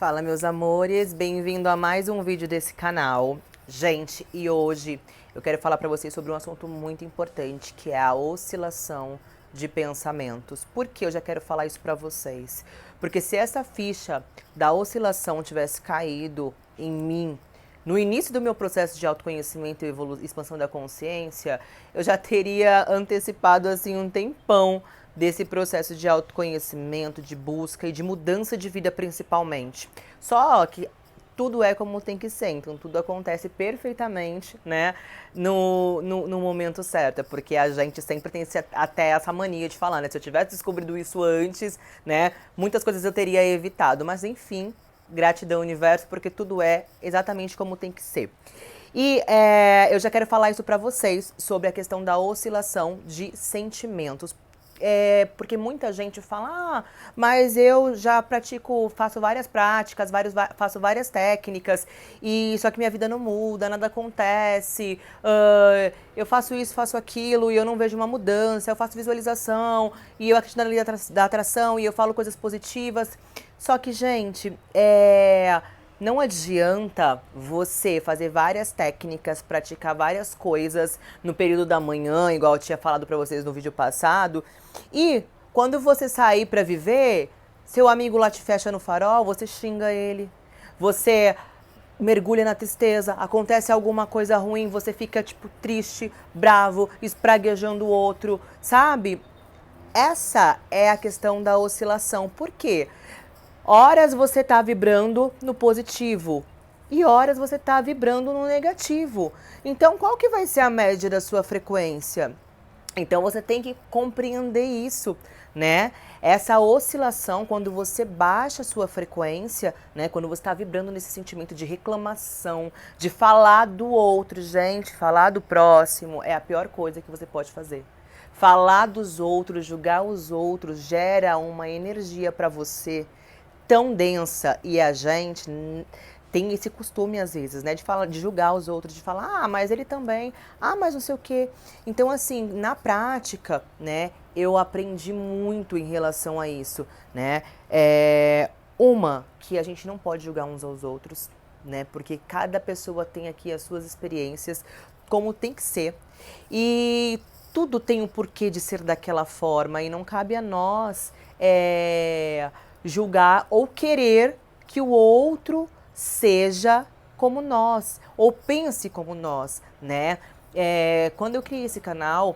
Fala, meus amores, bem-vindo a mais um vídeo desse canal. Gente, e hoje eu quero falar para vocês sobre um assunto muito importante, que é a oscilação de pensamentos. Por que eu já quero falar isso para vocês? Porque se essa ficha da oscilação tivesse caído em mim no início do meu processo de autoconhecimento e expansão da consciência, eu já teria antecipado assim um tempão desse processo de autoconhecimento, de busca e de mudança de vida principalmente. Só que tudo é como tem que ser, então tudo acontece perfeitamente, né, no momento certo, porque a gente sempre tem até essa mania de falar, né, se eu tivesse descobrido isso antes, né, muitas coisas eu teria evitado, mas enfim, gratidão universo, porque tudo é exatamente como tem que ser. E eu já quero falar isso pra vocês, sobre a questão da oscilação de sentimentos. Porque muita gente fala, mas eu já pratico, faço várias práticas, faço várias técnicas, e só que minha vida não muda, nada acontece, eu faço isso, faço aquilo, e eu não vejo uma mudança, eu faço visualização, e eu acredito na lei da atração, e eu falo coisas positivas. Só que, gente, não adianta você fazer várias técnicas, praticar várias coisas no período da manhã, igual eu tinha falado pra vocês no vídeo passado, e quando você sair pra viver, seu amigo lá te fecha no farol, você xinga ele, você mergulha na tristeza, acontece alguma coisa ruim, você fica tipo triste, bravo, espraguejando o outro, sabe? Essa é a questão da oscilação. Por quê? Horas você tá vibrando no positivo e horas você tá vibrando no negativo. Então, qual que vai ser a média da sua frequência? Então, você tem que compreender isso, né? Essa oscilação, quando você baixa a sua frequência, né? Quando você está vibrando nesse sentimento de reclamação, de falar do outro, gente, falar do próximo é a pior coisa que você pode fazer. Falar dos outros, julgar os outros, gera uma energia para você tão densa, e a gente tem esse costume às vezes, né, de falar, de julgar os outros, de falar, mas ele também, mas não sei o quê. Então, assim, na prática, né, eu aprendi muito em relação a isso, né, que a gente não pode julgar uns aos outros, né, porque cada pessoa tem aqui as suas experiências, como tem que ser, e tudo tem um porquê de ser daquela forma, e não cabe a nós, julgar ou querer que o outro seja como nós, ou pense como nós, né? Quando eu criei esse canal,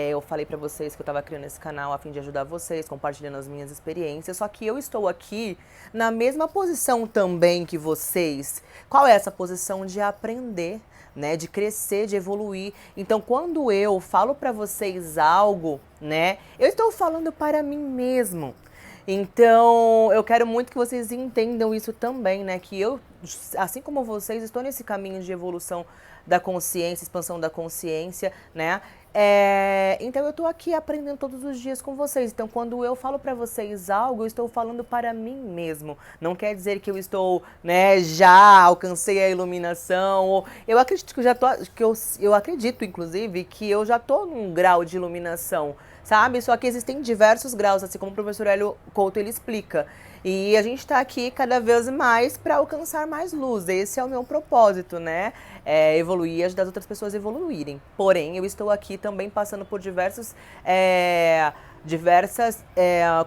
eu falei pra vocês que eu tava criando esse canal a fim de ajudar vocês, compartilhando as minhas experiências, só que eu estou aqui na mesma posição também que vocês. Qual é essa posição? De aprender, né, de crescer, de evoluir. Então, quando eu falo pra vocês algo, né, eu estou falando para mim mesmo. Então, eu quero muito que vocês entendam isso também, né? Que eu, assim como vocês, estou nesse caminho de evolução da consciência, expansão da consciência, né? Então, eu estou aqui aprendendo todos os dias com vocês. Então, quando eu falo para vocês algo, eu estou falando para mim mesmo. Não quer dizer que eu estou, né, já alcancei a iluminação. Ou eu acredito que eu já tô, eu acredito, inclusive, que eu já estou num grau de iluminação, sabe? Só que existem diversos graus, assim como o professor Hélio Couto ele explica. E a gente está aqui cada vez mais para alcançar mais luz. Esse é o meu propósito, né? Evoluir e ajudar as outras pessoas a evoluírem. Porém, eu estou aqui também passando por diversas,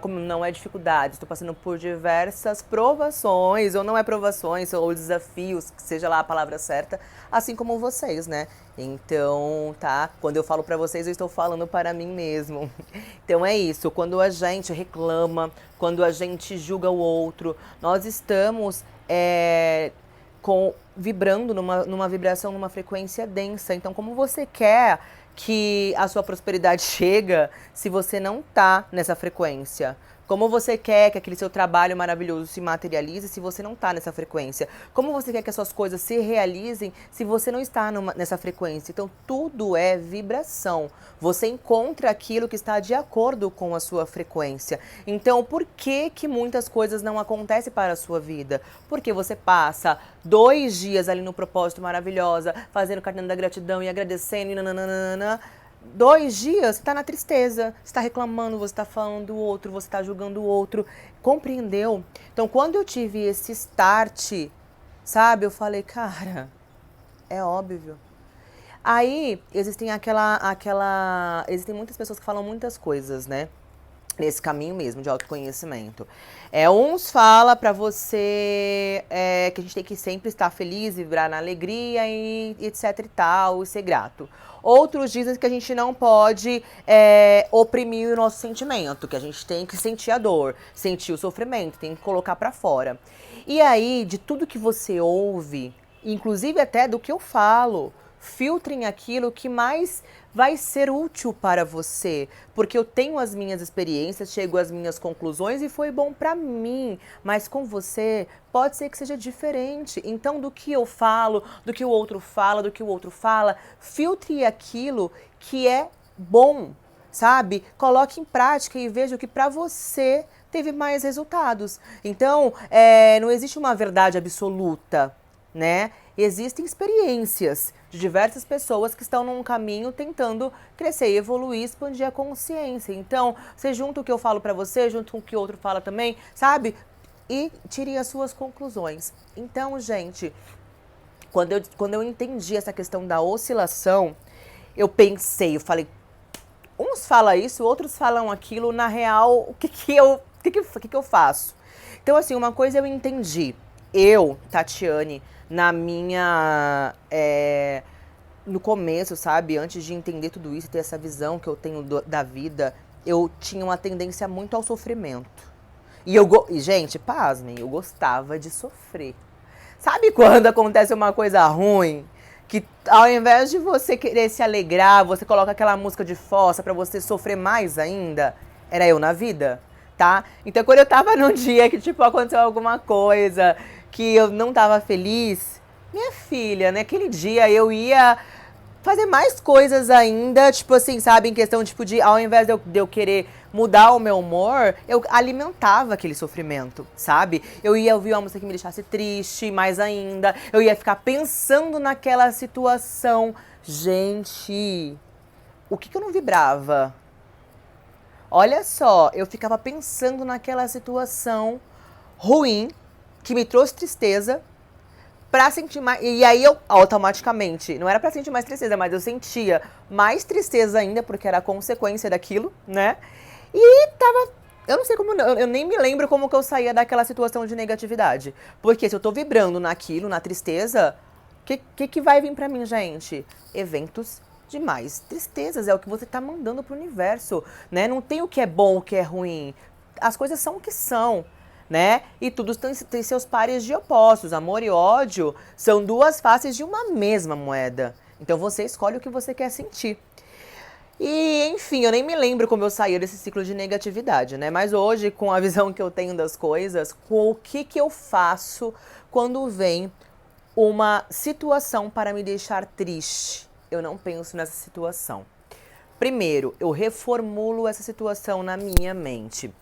como não é dificuldades, estou passando por diversas provações, ou não é provações, ou desafios, que seja lá a palavra certa, assim como vocês, né? Então, tá? Quando eu falo pra vocês, eu estou falando para mim mesmo. Então é isso, quando a gente reclama, quando a gente julga o outro, nós estamos vibrando numa vibração, numa frequência densa. Então, como você quer que a sua prosperidade chega se você não tá nessa frequência? Como você quer que aquele seu trabalho maravilhoso se materialize se você não está nessa frequência? Como você quer que as suas coisas se realizem se você não está nessa frequência? Então, tudo é vibração. Você encontra aquilo que está de acordo com a sua frequência. Então, por que que muitas coisas não acontecem para a sua vida? Porque você passa 2 dias ali no propósito maravilhosa, fazendo cartão da gratidão e agradecendo e nananana. 2 dias, você tá na tristeza, você tá reclamando, você tá falando do outro, você tá julgando o outro. Compreendeu? Então, quando eu tive esse start, sabe, eu falei, cara, é óbvio. Aí, existem muitas pessoas que falam muitas coisas, né? Nesse caminho mesmo de autoconhecimento. Uns fala pra você que a gente tem que sempre estar feliz, vibrar na alegria e etc e tal, e ser grato. Outros dizem que a gente não pode oprimir o nosso sentimento, que a gente tem que sentir a dor, sentir o sofrimento, tem que colocar pra fora. E aí, de tudo que você ouve, inclusive até do que eu falo, filtrem aquilo que mais vai ser útil para você, porque eu tenho as minhas experiências, chego às minhas conclusões e foi bom para mim, mas com você pode ser que seja diferente. Então, do que eu falo, do que o outro fala, do que o outro fala, filtre aquilo que é bom, sabe? Coloque em prática e veja o que para você teve mais resultados. Então, não existe uma verdade absoluta, né? Existem experiências de diversas pessoas que estão num caminho tentando crescer, evoluir, expandir a consciência. Então, você junta o que eu falo pra você, junto com o que o outro fala também, sabe? E tire as suas conclusões. Então, gente, quando eu entendi essa questão da oscilação, eu pensei, eu falei, uns falam isso, outros falam aquilo, na real, o que eu faço? Então, assim, uma coisa eu entendi. Eu, Tatiane, na minha. No começo, sabe? Antes de entender tudo isso, ter essa visão que eu tenho da vida, eu tinha uma tendência muito ao sofrimento. E, gente, pasmem, eu gostava de sofrer. Sabe quando acontece uma coisa ruim? Que ao invés de você querer se alegrar, você coloca aquela música de fossa pra você sofrer mais ainda? Era eu na vida, tá? Então quando eu tava num dia que, tipo, aconteceu alguma coisa, que eu não tava feliz, minha filha, naquele dia eu ia fazer mais coisas ainda, tipo assim, sabe, em questão, tipo, de, ao invés de eu querer mudar o meu humor, eu alimentava aquele sofrimento, sabe? Eu ia ouvir uma música que me deixasse triste, mais ainda, eu ia ficar pensando naquela situação. Gente, o que eu não vibrava? Olha só, eu ficava pensando naquela situação ruim, que me trouxe tristeza, pra sentir mais. E aí eu automaticamente, não era pra sentir mais tristeza, mas eu sentia mais tristeza ainda, porque era a consequência daquilo, né? E tava. Eu não sei como. Eu nem me lembro como que eu saía daquela situação de negatividade. Porque se eu tô vibrando naquilo, na tristeza, o que vai vir pra mim, gente? Eventos de mais tristezas. É o que você tá mandando pro universo, né? Não tem o que é bom, o que é ruim. As coisas são o que são, né? E tudo tem seus pares de opostos. Amor e ódio são duas faces de uma mesma moeda. Então você escolhe o que você quer sentir. E, enfim, eu nem me lembro como eu saía desse ciclo de negatividade, né? Mas hoje, com a visão que eu tenho das coisas, com o que eu faço quando vem uma situação para me deixar triste? Eu não penso nessa situação. Primeiro, eu reformulo essa situação na minha mente.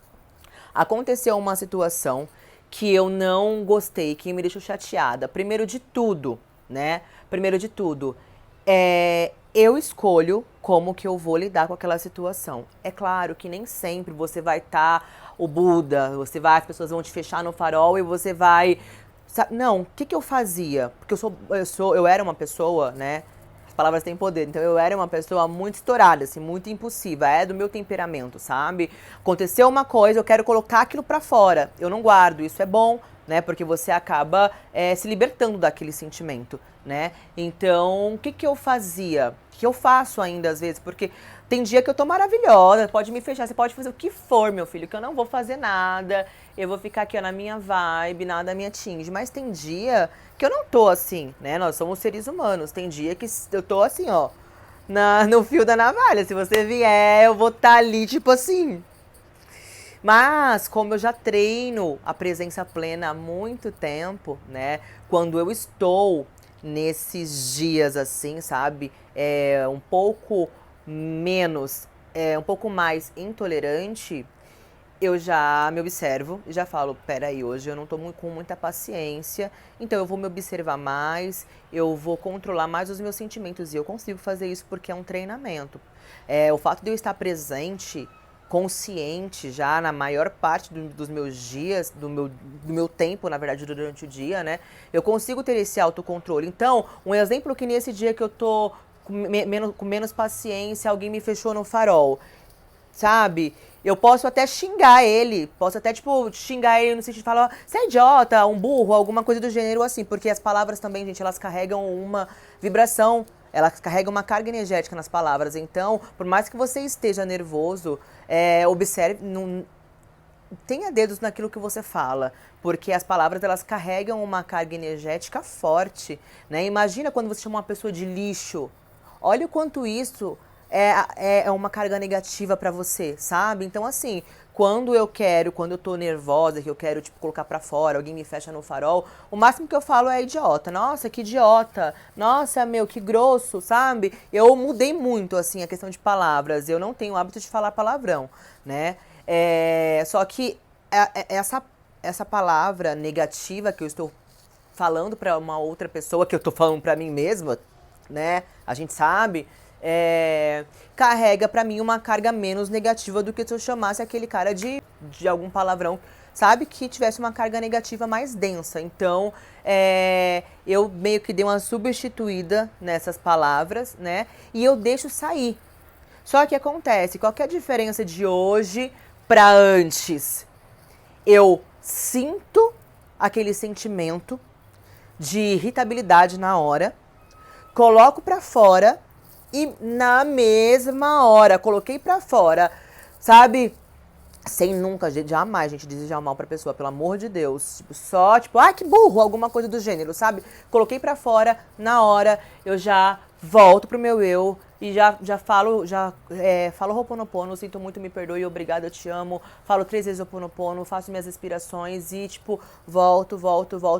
Aconteceu uma situação que eu não gostei, que me deixou chateada. Primeiro de tudo, né? Primeiro de tudo, eu escolho como que eu vou lidar com aquela situação. É claro que nem sempre você vai estar o Buda, as pessoas vão te fechar no farol e você vai. Não, o que eu fazia? Porque eu era uma pessoa, né? As palavras têm poder. Então eu era uma pessoa muito estourada, assim, muito impulsiva. É do meu temperamento, sabe? Aconteceu uma coisa, eu quero colocar aquilo pra fora. Eu não guardo, isso é bom, né? Porque você acaba se libertando daquele sentimento, né? Então, o que eu fazia? O que eu faço ainda às vezes? Porque tem dia que eu tô maravilhosa, pode me fechar, você pode fazer o que for, meu filho, que eu não vou fazer nada, eu vou ficar aqui ó, na minha vibe, nada me atinge. Mas tem dia que eu não tô assim, né? Nós somos seres humanos. Tem dia que eu tô assim, ó, no fio da navalha. Se você vier, eu vou estar ali, tipo assim. Mas, como eu já treino a presença plena há muito tempo, né? Quando eu estou nesses dias assim, sabe? Um pouco menos, um pouco mais intolerante, eu já me observo e já falo, peraí, hoje eu não tô com muita paciência, então eu vou me observar mais, eu vou controlar mais os meus sentimentos e eu consigo fazer isso porque é um treinamento. O fato de eu estar presente, consciente já na maior parte dos meus dias, do meu tempo, na verdade, durante o dia, né? Eu consigo ter esse autocontrole. Então, um exemplo que nesse dia que eu tô com menos paciência, alguém me fechou no farol, sabe? Eu posso até xingar ele, posso até, tipo, xingar ele no sentido de falar, você é idiota, um burro, alguma coisa do gênero assim, porque as palavras também, gente, elas carregam uma vibração, elas carregam uma carga energética nas palavras. Então, por mais que você esteja nervoso, observe, não, tenha dedos naquilo que você fala, porque as palavras, elas carregam uma carga energética forte, né? Imagina quando você chama uma pessoa de lixo, olha o quanto isso é uma carga negativa pra você, sabe? Então, assim, quando eu tô nervosa, que eu quero, tipo, colocar pra fora, alguém me fecha no farol, o máximo que eu falo é idiota. Nossa, que idiota. Nossa, meu, que grosso, sabe? Eu mudei muito, assim, a questão de palavras. Eu não tenho o hábito de falar palavrão, né? Só que essa palavra negativa que eu estou falando pra uma outra pessoa, que eu tô falando pra mim mesma, né? A gente sabe, carrega pra mim uma carga menos negativa do que se eu chamasse aquele cara de algum palavrão, sabe? Que tivesse uma carga negativa mais densa. Então, eu meio que dei uma substituída nessas palavras, né? E eu deixo sair. Só que acontece, qual que é a diferença de hoje pra antes? Eu sinto aquele sentimento de irritabilidade na hora, coloco pra fora e na mesma hora, coloquei pra fora, sabe? Sem nunca, jamais, gente, desejar mal pra pessoa, pelo amor de Deus. Tipo, só, tipo, ai, que burro, alguma coisa do gênero, sabe? Coloquei pra fora, na hora, eu já volto pro meu eu e já falo Ho'oponopono, sinto muito, me perdoe, obrigada, eu te amo. Falo 3 vezes Ho'oponopono, faço minhas respirações e, tipo, volto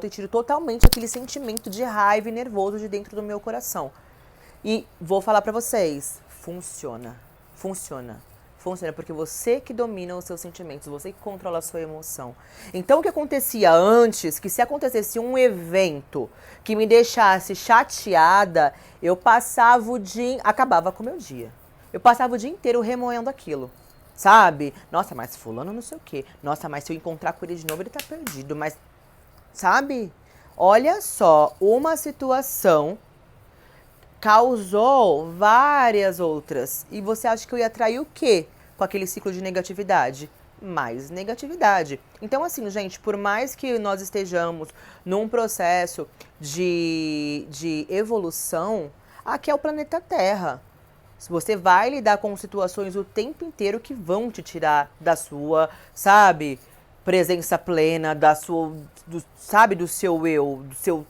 e tiro totalmente aquele sentimento de raiva e nervoso de dentro do meu coração. E vou falar pra vocês, funciona, funciona. Funciona porque você que domina os seus sentimentos, você que controla a sua emoção. Então, o que acontecia antes, que se acontecesse um evento que me deixasse chateada, eu passava o dia, acabava com o meu dia. Eu passava o dia inteiro remoendo aquilo, sabe? Nossa, mas fulano não sei o quê. Nossa, mas se eu encontrar com ele de novo, ele tá perdido. Mas, sabe? Olha só, uma situação causou várias outras. E você acha que eu ia atrair o quê com aquele ciclo de negatividade? Mais negatividade. Então, assim, gente, por mais que nós estejamos num processo de evolução, aqui é o planeta Terra. Você vai lidar com situações o tempo inteiro que vão te tirar da sua, sabe, presença plena, sabe, do seu eu,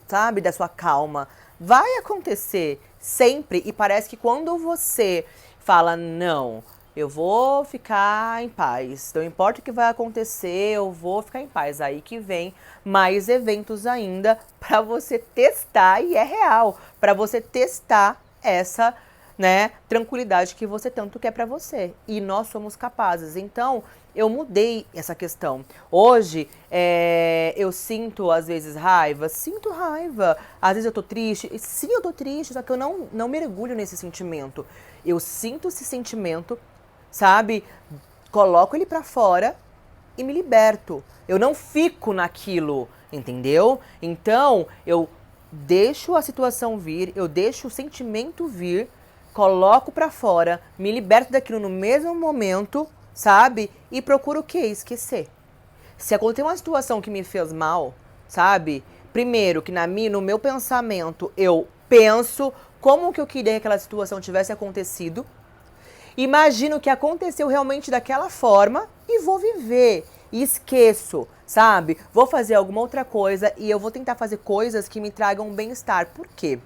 sabe, da sua calma. Vai acontecer sempre e parece que quando você fala, não, eu vou ficar em paz, não importa o que vai acontecer, eu vou ficar em paz. Aí que vem mais eventos ainda para você testar, e é real, para você testar essa, né, tranquilidade que você tanto quer para você. E nós somos capazes. Então, eu mudei essa questão. Hoje, eu sinto, às vezes, raiva. Sinto raiva. Às vezes eu tô triste. Sim, eu tô triste, só que eu não mergulho nesse sentimento. Eu sinto esse sentimento, sabe? Coloco ele pra fora e me liberto. Eu não fico naquilo, entendeu? Então, eu deixo a situação vir, eu deixo o sentimento vir, coloco pra fora, me liberto daquilo no mesmo momento, sabe? E procuro o quê? Esquecer. Se acontecer uma situação que me fez mal, sabe? Primeiro, que no meu pensamento, eu penso como que eu queria que aquela situação tivesse acontecido. Imagino que aconteceu realmente daquela forma e vou viver. E esqueço, sabe? Vou fazer alguma outra coisa e eu vou tentar fazer coisas que me tragam bem-estar. Por quê?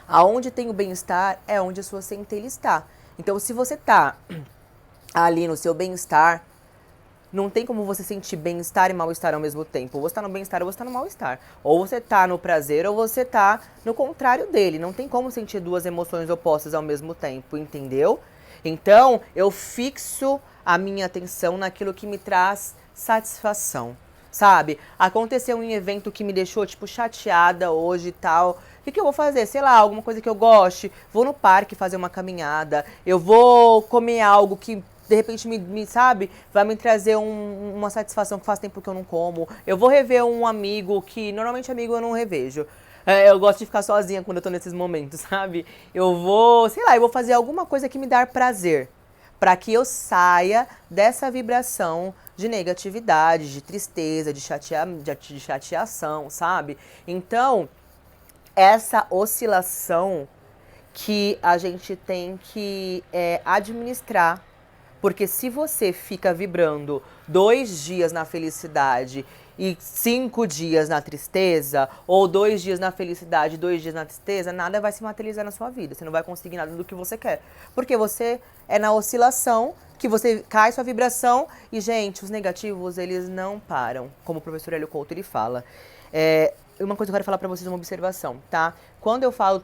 Aonde tem o bem-estar é onde a sua centelha está. Então, se você tá ali no seu bem-estar, não tem como você sentir bem-estar e mal-estar ao mesmo tempo. Ou você tá no bem-estar ou você tá no mal-estar. Ou você tá no prazer ou você tá no contrário dele. Não tem como sentir duas emoções opostas ao mesmo tempo, entendeu? Então, eu fixo a minha atenção naquilo que me traz satisfação, sabe? Aconteceu um evento que me deixou, tipo, chateada hoje e tal. O que eu vou fazer? Sei lá, alguma coisa que eu goste. Vou no parque fazer uma caminhada. Eu vou comer algo que, de repente, sabe? Vai me trazer uma satisfação que faz tempo que eu não como. Eu vou rever um amigo que, normalmente, amigo eu não revejo. Eu gosto de ficar sozinha quando eu tô nesses momentos, sabe? Eu vou, sei lá, eu vou fazer alguma coisa que me dá prazer. Pra que eu saia dessa vibração de negatividade, de tristeza, de chateação, sabe? Então, essa oscilação que a gente tem que administrar. Porque se você fica vibrando 2 dias na felicidade e 5 dias na tristeza, ou 2 dias na felicidade e 2 dias na tristeza, nada vai se materializar na sua vida. Você não vai conseguir nada do que você quer. Porque você é na oscilação que você cai sua vibração e, gente, os negativos, eles não param. Como o professor Hélio Couto, ele fala. Uma coisa que eu quero falar pra vocês, uma observação, tá? Quando eu falo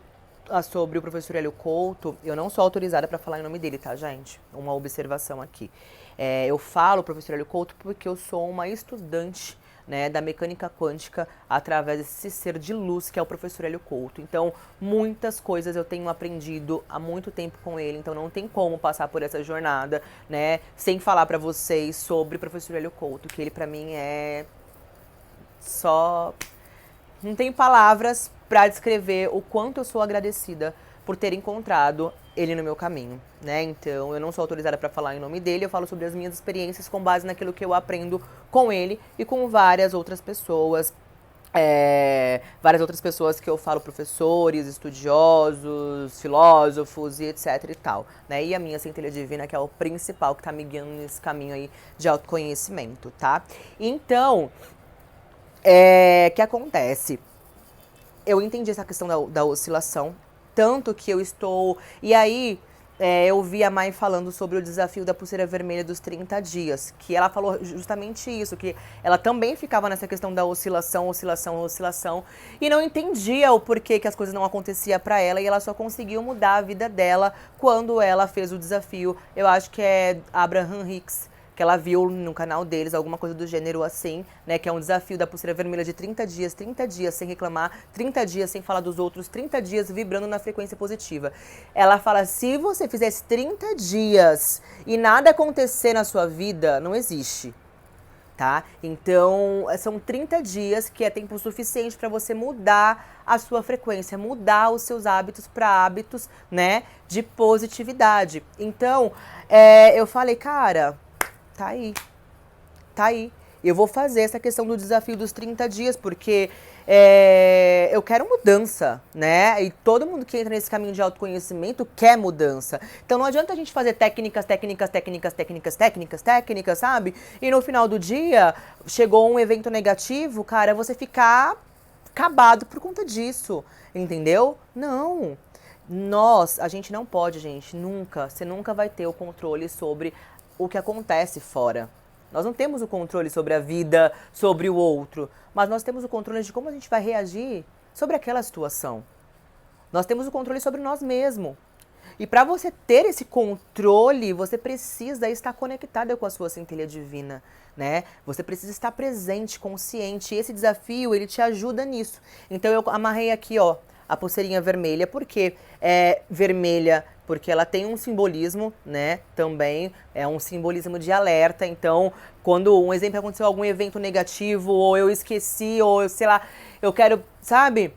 sobre o professor Hélio Couto, eu não sou autorizada para falar em nome dele, tá, gente? Uma observação aqui. Eu falo professor Hélio Couto porque eu sou uma estudante, né, da mecânica quântica através desse ser de luz que é o professor Hélio Couto. Então, muitas coisas eu tenho aprendido há muito tempo com ele, então não tem como passar por essa jornada, né, sem falar para vocês sobre o professor Hélio Couto, que ele para mim é só... Não tem palavras para descrever o quanto eu sou agradecida por ter encontrado ele no meu caminho, né? Então, eu não sou autorizada para falar em nome dele, eu falo sobre as minhas experiências com base naquilo que eu aprendo com ele e com várias outras pessoas. Várias outras pessoas que eu falo, professores, estudiosos, filósofos e etc e tal, né? E a minha centelha divina, que é o principal que tá me guiando nesse caminho aí de autoconhecimento, tá? Então... que acontece? Eu entendi essa questão da oscilação, tanto que eu estou... E aí, eu vi a Mai falando sobre o desafio da pulseira vermelha dos 30 dias, que ela falou justamente isso, que ela também ficava nessa questão da oscilação, e não entendia o porquê que as coisas não aconteciam pra ela, e ela só conseguiu mudar a vida dela quando ela fez o desafio, eu acho que é Abraham Hicks, que ela viu no canal deles, alguma coisa do gênero assim, né, que é um desafio da pulseira vermelha de 30 dias sem reclamar, 30 dias sem falar dos outros, 30 dias vibrando na frequência positiva. Ela fala, se você fizesse 30 dias e nada acontecer na sua vida, não existe, tá? Então, são 30 dias que é tempo suficiente para você mudar a sua frequência, mudar os seus hábitos para hábitos, né, de positividade. Então, eu falei, cara... Tá aí. Eu vou fazer essa questão do desafio dos 30 dias, porque eu quero mudança, né? E todo mundo que entra nesse caminho de autoconhecimento quer mudança. Então não adianta a gente fazer técnicas, sabe? E no final do dia, chegou um evento negativo, cara, você ficar acabado por conta disso, entendeu? Não. A gente não pode, gente, você nunca vai ter o controle sobre o que acontece fora. Nós não temos o controle sobre a vida, sobre o outro, mas nós temos o controle de como a gente vai reagir sobre aquela situação. Nós temos o controle sobre nós mesmos. E para você ter esse controle, você precisa estar conectada com a sua centelha divina, né? Você precisa estar presente, consciente. E esse desafio, ele te ajuda nisso. Então eu amarrei aqui, ó, a pulseirinha vermelha. Por que vermelha? Porque ela tem um simbolismo, né, também, é um simbolismo de alerta. Então, quando, um exemplo, aconteceu algum evento negativo, ou eu esqueci, ou eu, sei lá, eu quero, sabe,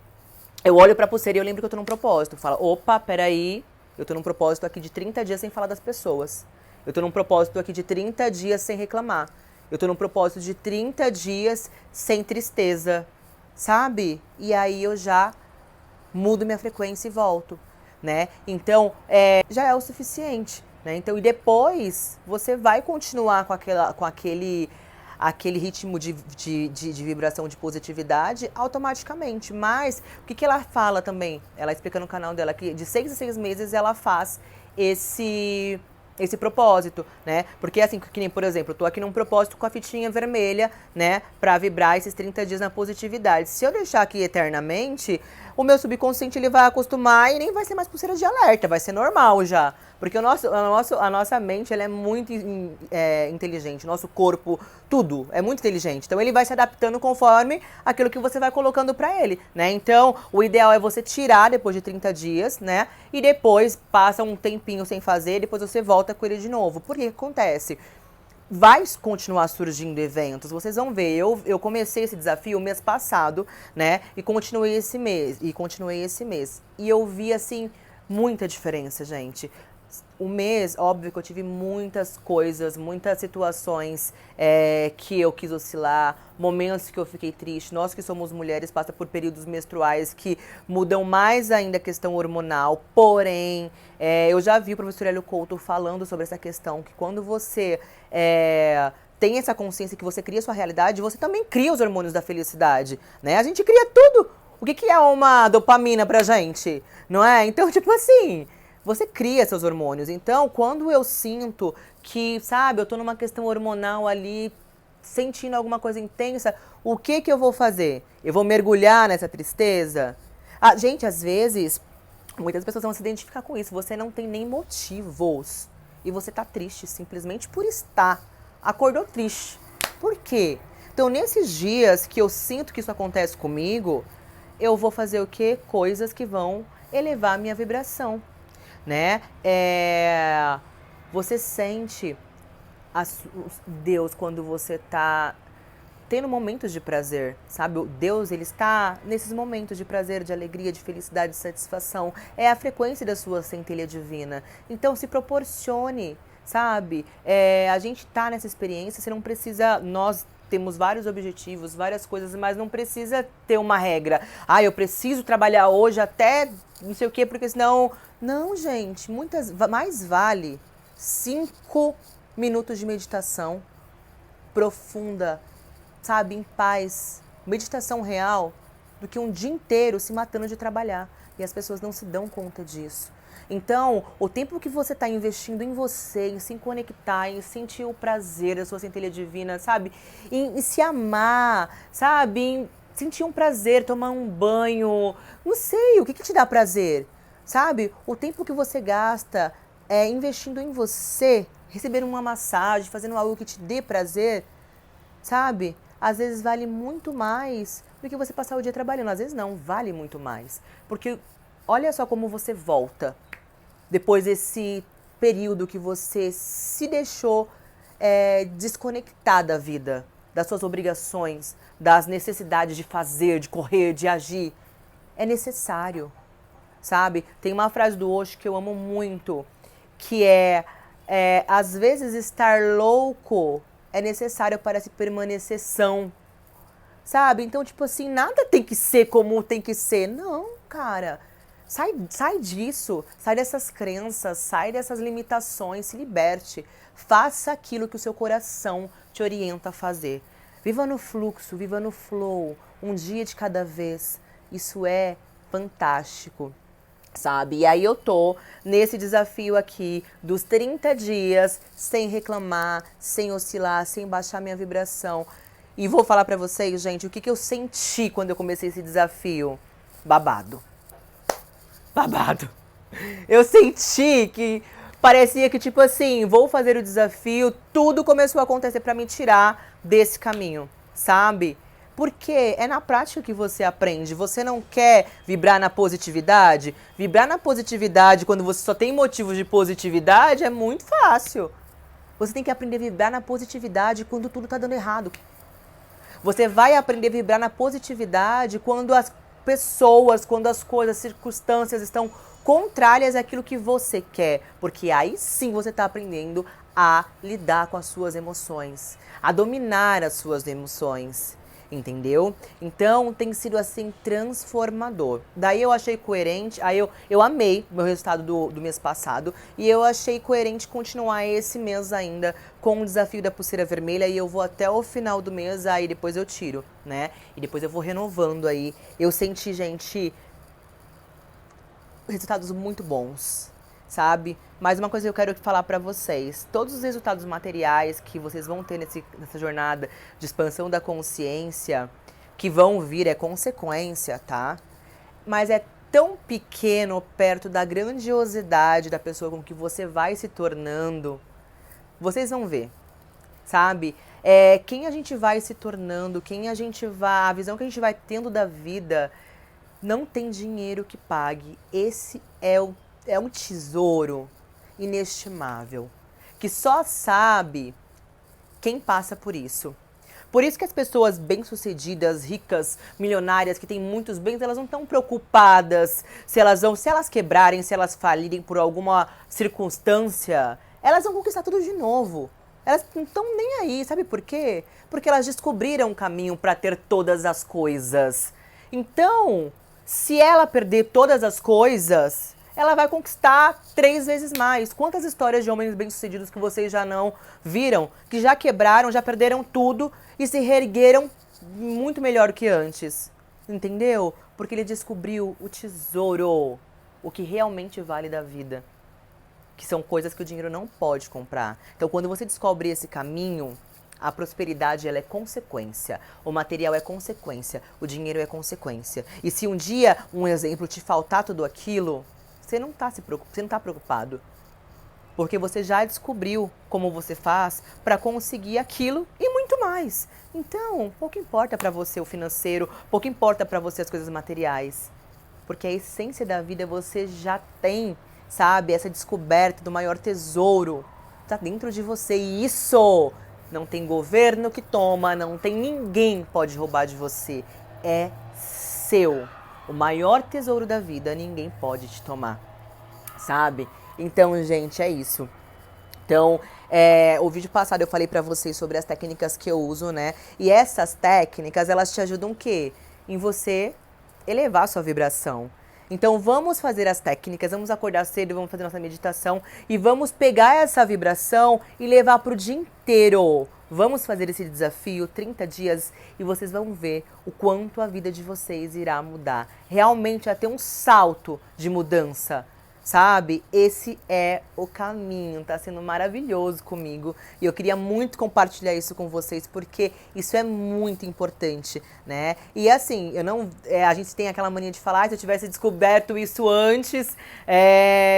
eu olho pra pulseira e eu lembro que eu tô num propósito. Falo, opa, peraí, eu tô num propósito aqui de 30 dias sem falar das pessoas. Eu tô num propósito aqui de 30 dias sem reclamar. Eu tô num propósito de 30 dias sem tristeza, sabe? E aí eu já mudo minha frequência e volto. Né? Então, já é o suficiente, né? Então, e depois você vai continuar com aquele ritmo de vibração de positividade automaticamente. Mas, o que ela fala também? Ela explica no canal dela que de 6 em 6 meses ela faz esse propósito, né? Porque assim, que nem, por exemplo, eu tô aqui num propósito com a fitinha vermelha, né? Pra vibrar esses 30 dias na positividade. Se eu deixar aqui eternamente, o meu subconsciente ele vai acostumar e nem vai ser mais pulseira de alerta, vai ser normal já. Porque a nossa mente ela é muito inteligente, o nosso corpo, tudo é muito inteligente. Então ele vai se adaptando conforme aquilo que você vai colocando pra ele, né? Então o ideal é você tirar depois de 30 dias, né? E depois passa um tempinho sem fazer, depois você volta com ele de novo. Por que acontece? Vai continuar surgindo eventos, vocês vão ver. Eu comecei esse desafio mês passado, né? E continuei esse mês. E eu vi, assim, muita diferença, gente. O mês, óbvio que eu tive muitas coisas, muitas situações que eu quis oscilar, momentos que eu fiquei triste. Nós que somos mulheres passa por períodos menstruais que mudam mais ainda a questão hormonal. Porém, eu já vi o professor Hélio Couto falando sobre essa questão, que quando você tem essa consciência que você cria a sua realidade, você também cria os hormônios da felicidade, né? A gente cria tudo. O que é uma dopamina pra gente, não é? Então, tipo assim, você cria seus hormônios. Então, quando eu sinto que, sabe, eu tô numa questão hormonal ali, sentindo alguma coisa intensa, o que eu vou fazer? Eu vou mergulhar nessa tristeza? Gente, às vezes, muitas pessoas vão se identificar com isso. Você não tem nem motivos. E você tá triste simplesmente por estar. Acordou triste. Por quê? Então, nesses dias que eu sinto que isso acontece comigo, eu vou fazer o quê? Coisas que vão elevar a minha vibração, né? Você sente Deus quando você tá tendo momentos de prazer, sabe? O Deus, ele está nesses momentos de prazer, de alegria, de felicidade, de satisfação. É a frequência da sua centelha divina. Então, se proporcione, sabe? A gente tá nessa experiência, você não precisa... Nós temos vários objetivos, várias coisas, mas não precisa ter uma regra. Eu preciso trabalhar hoje até não sei o quê, porque senão... Não, gente, mais vale 5 minutos de meditação profunda, sabe, em paz, meditação real, do que um dia inteiro se matando de trabalhar. E as pessoas não se dão conta disso. Então, o tempo que você está investindo em você, em se conectar, em sentir o prazer da sua centelha divina, sabe? Em se amar, sabe? Em sentir um prazer, tomar um banho, não sei, o que te dá prazer, sabe? O tempo que você gasta investindo em você, recebendo uma massagem, fazendo algo que te dê prazer, sabe? Às vezes vale muito mais do que você passar o dia trabalhando. Às vezes não, vale muito mais. Porque olha só como você volta depois desse período que você se deixou desconectar da vida, das suas obrigações, das necessidades de fazer, de correr, de agir. É necessário, sabe? Tem uma frase do Osho que eu amo muito, que às vezes estar louco é necessário para se permanecer são, sabe? Então, tipo assim, nada tem que ser como tem que ser. Não, cara. Sai disso, sai dessas crenças, sai dessas limitações, se liberte. Faça aquilo que o seu coração te orienta a fazer. Viva no fluxo, viva no flow, um dia de cada vez. Isso é fantástico, sabe? E aí eu tô nesse desafio aqui dos 30 dias, sem reclamar, sem oscilar, sem baixar minha vibração. E vou falar pra vocês, gente, o que eu senti quando eu comecei esse desafio? Babado. Eu senti que parecia que, tipo assim, vou fazer o desafio, tudo começou a acontecer pra me tirar desse caminho, sabe? Porque é na prática que você aprende. Você não quer vibrar na positividade? Vibrar na positividade quando você só tem motivos de positividade é muito fácil. Você tem que aprender a vibrar na positividade quando tudo tá dando errado. Você vai aprender a vibrar na positividade quando as pessoas, quando as coisas, as circunstâncias estão contrárias àquilo que você quer. Porque aí sim você está aprendendo a lidar com as suas emoções, a dominar as suas emoções, entendeu? Então tem sido assim transformador. Daí eu achei coerente, aí eu amei o meu resultado do mês passado e eu achei coerente continuar esse mês ainda com o desafio da pulseira vermelha e eu vou até o final do mês, aí depois eu tiro, né? E depois eu vou renovando aí. Eu senti, gente, resultados muito bons, sabe? Mas uma coisa que eu quero falar pra vocês, todos os resultados materiais que vocês vão ter nessa jornada de expansão da consciência, que vão vir, é consequência, tá? mas é tão pequeno perto da grandiosidade da pessoa com que você vai se tornando. Vocês vão ver, sabe? Quem a gente vai se tornando, a visão que a gente vai tendo da vida, não tem dinheiro que pague. Esse é um tesouro inestimável, que só sabe quem passa por isso. Por isso que as pessoas bem-sucedidas, ricas, milionárias, que têm muitos bens, elas não estão preocupadas se elas quebrarem, se elas falirem por alguma circunstância, elas vão conquistar tudo de novo. Elas não estão nem aí, sabe por quê? Porque elas descobriram um caminho para ter todas as coisas. Então, se ela perder todas as coisas, ela vai conquistar 3 vezes mais. Quantas histórias de homens bem-sucedidos que vocês já não viram, que já quebraram, já perderam tudo e se reergueram muito melhor que antes? Entendeu? Porque ele descobriu o tesouro, o que realmente vale da vida. Que são coisas que o dinheiro não pode comprar. Então, quando você descobre esse caminho, a prosperidade ela é consequência, o material é consequência, o dinheiro é consequência. E se um dia, um exemplo, te faltar tudo aquilo, você não está preocupado. Porque você já descobriu como você faz para conseguir aquilo e muito mais. Então, pouco importa para você o financeiro, pouco importa para você as coisas materiais. Porque a essência da vida você já tem, sabe? Essa descoberta do maior tesouro está dentro de você. E isso não tem governo que toma, não tem ninguém pode roubar de você. É seu. O maior tesouro da vida ninguém pode te tomar, sabe? Então, gente, é isso. Então, o vídeo passado eu falei pra vocês sobre as técnicas que eu uso, né? E essas técnicas, elas te ajudam o quê? Em você elevar a sua vibração. Então, vamos fazer as técnicas, vamos acordar cedo, vamos fazer nossa meditação e vamos pegar essa vibração e levar pro dia inteiro. Vamos fazer esse desafio, 30 dias, e vocês vão ver o quanto a vida de vocês irá mudar. Realmente, vai ter um salto de mudança. Sabe? Esse é o caminho, tá sendo maravilhoso comigo e eu queria muito compartilhar isso com vocês porque isso é muito importante, né? E assim, a gente tem aquela mania de falar, se eu tivesse descoberto isso antes,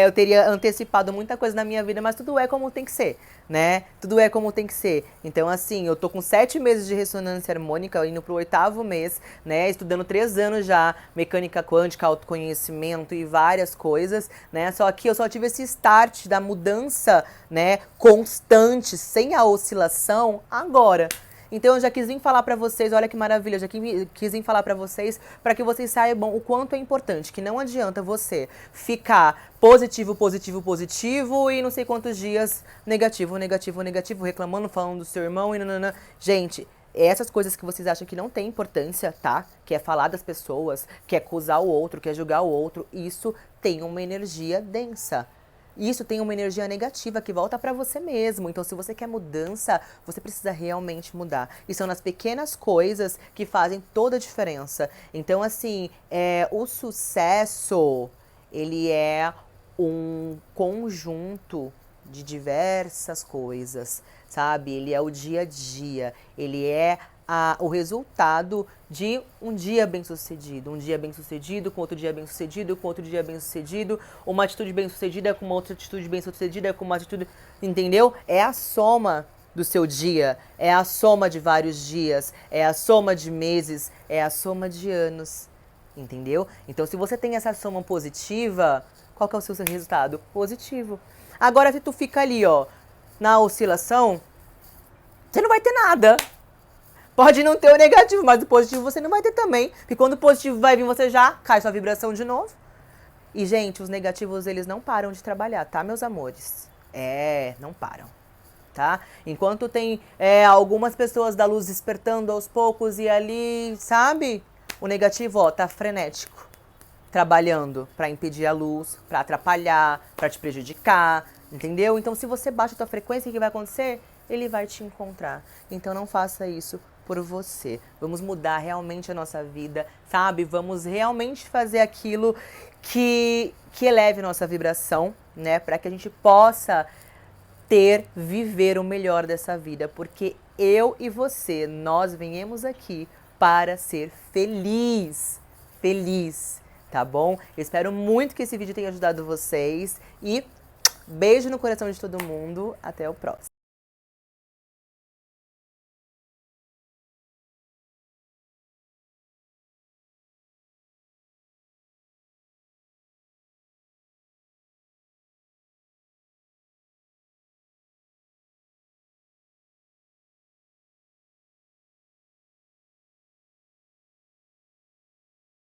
eu teria antecipado muita coisa na minha vida, mas tudo é como tem que ser, né? Tudo é como tem que ser. Então assim, eu tô com 7 meses de ressonância harmônica, indo pro 8º mês, né? Estudando 3 anos já, mecânica quântica, autoconhecimento e várias coisas, né? Só que eu só tive esse start da mudança, né, constante, sem a oscilação, agora. Então eu já quis vir falar pra vocês, olha que maravilha, eu já quis vir falar pra vocês, para que vocês saibam o quanto é importante, que não adianta você ficar positivo, positivo, positivo e não sei quantos dias negativo, negativo, negativo, reclamando, falando do seu irmão e nanana. Gente, essas coisas que vocês acham que não tem importância, tá? Que é falar das pessoas, que é acusar o outro, que é julgar o outro, isso tem uma energia densa. Isso tem uma energia negativa que volta pra você mesmo. Então, se você quer mudança, você precisa realmente mudar. E são nas pequenas coisas que fazem toda a diferença. Então, assim, o sucesso, ele é um conjunto de diversas coisas, sabe? Ele é o dia a dia, ele é o resultado de um dia bem-sucedido. Um dia bem-sucedido, com outro dia bem-sucedido, com outro dia bem-sucedido, uma atitude bem-sucedida com uma outra atitude bem-sucedida, com uma atitude... Entendeu? É a soma do seu dia, é a soma de vários dias, é a soma de meses, é a soma de anos. Entendeu? Então, se você tem essa soma positiva, qual que é o seu resultado? Positivo. Agora, se tu fica ali, ó, na oscilação, você não vai ter nada. Pode não ter o negativo, mas o positivo você não vai ter também. Porque quando o positivo vai vir, você já cai sua vibração de novo. E, gente, os negativos, eles não param de trabalhar, tá, meus amores? Não param, tá? Enquanto tem algumas pessoas da luz despertando aos poucos e ali, sabe? O negativo, ó, tá frenético. Trabalhando pra impedir a luz, pra atrapalhar, pra te prejudicar, entendeu? Então, se você baixa a tua frequência, o que vai acontecer? Ele vai te encontrar. Então, não faça isso por você. Vamos mudar realmente a nossa vida, sabe? Vamos realmente fazer aquilo que eleve nossa vibração, né? Para que a gente possa viver o melhor dessa vida. Porque eu e você, nós viemos aqui para ser feliz. Feliz. tá bom? Espero muito que esse vídeo tenha ajudado vocês e beijo no coração de todo mundo. Até o próximo.